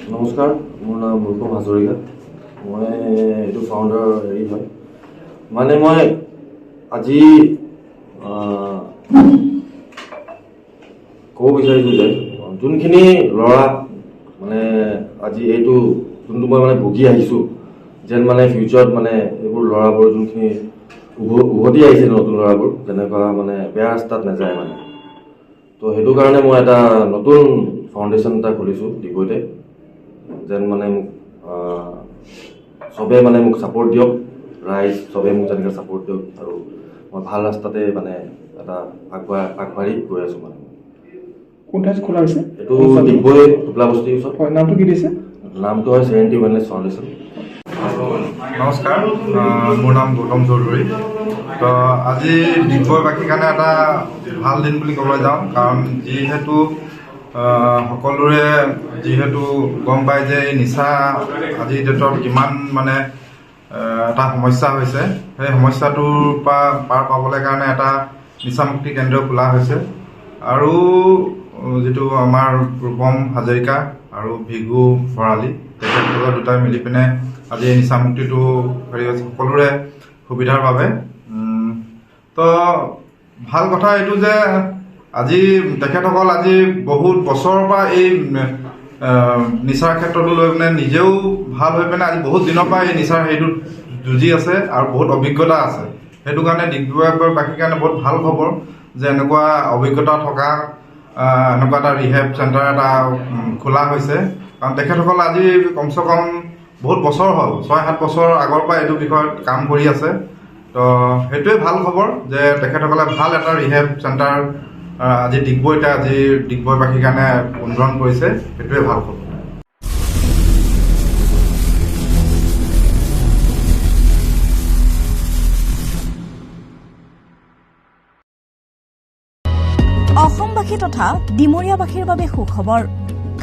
নমস্কাৰ, মোৰ নাম ৰূপম হাজৰিকা। মই এইটো ফাউণ্ডাৰ হয়। মানে মই আজি ক'ব বিচাৰিছোঁ যে যোনখিনি ল'ৰা মানে আজি এইটো যোনটো মই মানে ভুগি আহিছোঁ, যেন মানে ফিউচাৰত মানে এইবোৰ ল'ৰাবোৰ যোনখিনি উভতি আহিছে নতুন ল'ৰাবোৰ যেনেকুৱা মানে বেয়া ৰাস্তাত নাযায় মানে। তো সেইটো কাৰণে মই এটা নতুন ফাউণ্ডেশ্যন এটা খুলিছোঁ ডিগবৈতে, যেন মানে মোক চবে মানে মোক ছাপোৰ্ট দিয়ক, ৰাইজ চবে মোক যেনেকৈ ছাপোৰ্ট দিয়ক আৰু মই ভাল ৰাস্তাতে মানে এটা আগবাঢ়ি গৈ আছোঁ মানে। কোন ঠাইত খোলা হৈছে? এইটো ডিগবৈ টোপলা বস্তিৰ ওচৰত। হয়, নামটো কি দিছে? নামটো হয় চেৰেণ্টি ৱেলনেছ ফাউণ্ডেশ্যন। নমস্কাৰ, মোৰ নাম গৌতম চৌধুৰী। তো আজি ডিগবৈবাসীৰ কাৰণে এটা ভাল দিন বুলি ক'বলৈ যাওঁ, কাৰণ যিহেতু সকলোৰে গম পায় যে এই নিচা আজিৰ ডেটত কিমান মানে এটা সমস্যা হৈছে। সেই সমস্যাটোৰ পৰা পাৰ পাবলৈ কাৰণে এটা নিচামুক্তি কেন্দ্ৰ খোলা হৈছে আৰু যিটো আমাৰ ৰূপম হাজৰিকা আৰু ভিগু ভৰালী তেখেতলোকৰ দুটাই মিলি পিনে আজি এই নিচামুক্তিটো হেৰি হৈছে সকলোৰে সুবিধাৰ বাবে। তো ভাল কথা এইটো যে আজি তেখেতসকল আজি বহুত বছৰৰ পৰা এই নিচাৰ ক্ষেত্ৰটো লৈ পিনে নিজেও ভাল হৈ পিনে আজি বহুত দিনৰ পৰা এই নিচাৰ হেৰিটোত যুঁজি আছে আৰু বহুত অভিজ্ঞতা আছে। সেইটো কাৰণে ডিগবৈবাসীৰ কাৰণে বহুত ভাল খবৰ যে এনেকুৱা অভিজ্ঞতা থকা এনেকুৱা এটা ৰিহেব চেণ্টাৰ এটা খোলা হৈছে। কাৰণ তেখেতসকল আজি কমচে কম বহুত বছৰ হ'ল, 6-7 বছৰ আগৰ পৰা এইটো বিষয়ত কাম কৰি আছে। তো সেইটোৱে ভাল খবৰ যে তেখেতসকলে ভাল এটা ৰিহেব চেণ্টাৰ আজি ডিগবৈবাসীৰ কাৰণে উন্নয়ন কৰিছে, সেইটোৱে ভাল খবৰ। অসমবাসী তথা ডিমৰীয়াবাসীৰ বাবে সুখবৰ।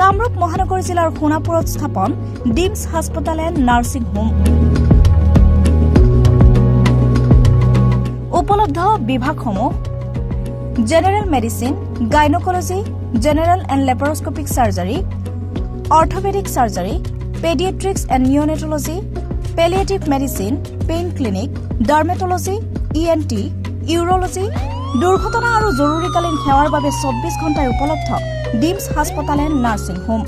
কামৰূপ মহানগৰ জিলাৰ সোণাপুৰত স্থাপন ডিমছ হাস্পতাল এণ্ড নাৰ্ছিং হোম। উপলব্ধ বিভাগসমূহ: general medicine, gynaecology, general and laparoscopic surgery, orthopaedic surgery, paediatrics and neonatology, palliative medicine, pain clinic, dermatology, ENT, urology, দুৰ্ঘটনা আৰু জৰুৰীকালীন সেৱাৰ বাবে 24 ঘণ্টাই উপলব্ধ ডিমছ হাস্পতাল এণ্ড নাৰ্ছিং হোম।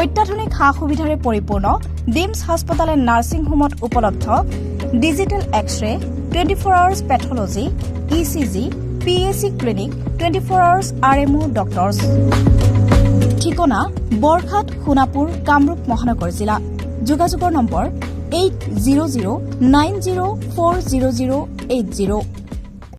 অত্যাধুনিক সা সুবিধাৰে পৰিপূৰ্ণ ডিমছ হাস্পতাল এণ্ড নাৰ্ছিং হোমত উপলব্ধ digital x-ray, 24 hours pathology, ECG, PAC clinic, 24 hours RMO doctors. ঠিকনা: বৰঘাট, সোণাপুৰ, কামৰূপ মহানগৰ জিলা। যোগাযোগৰ নম্বৰ 8009040080।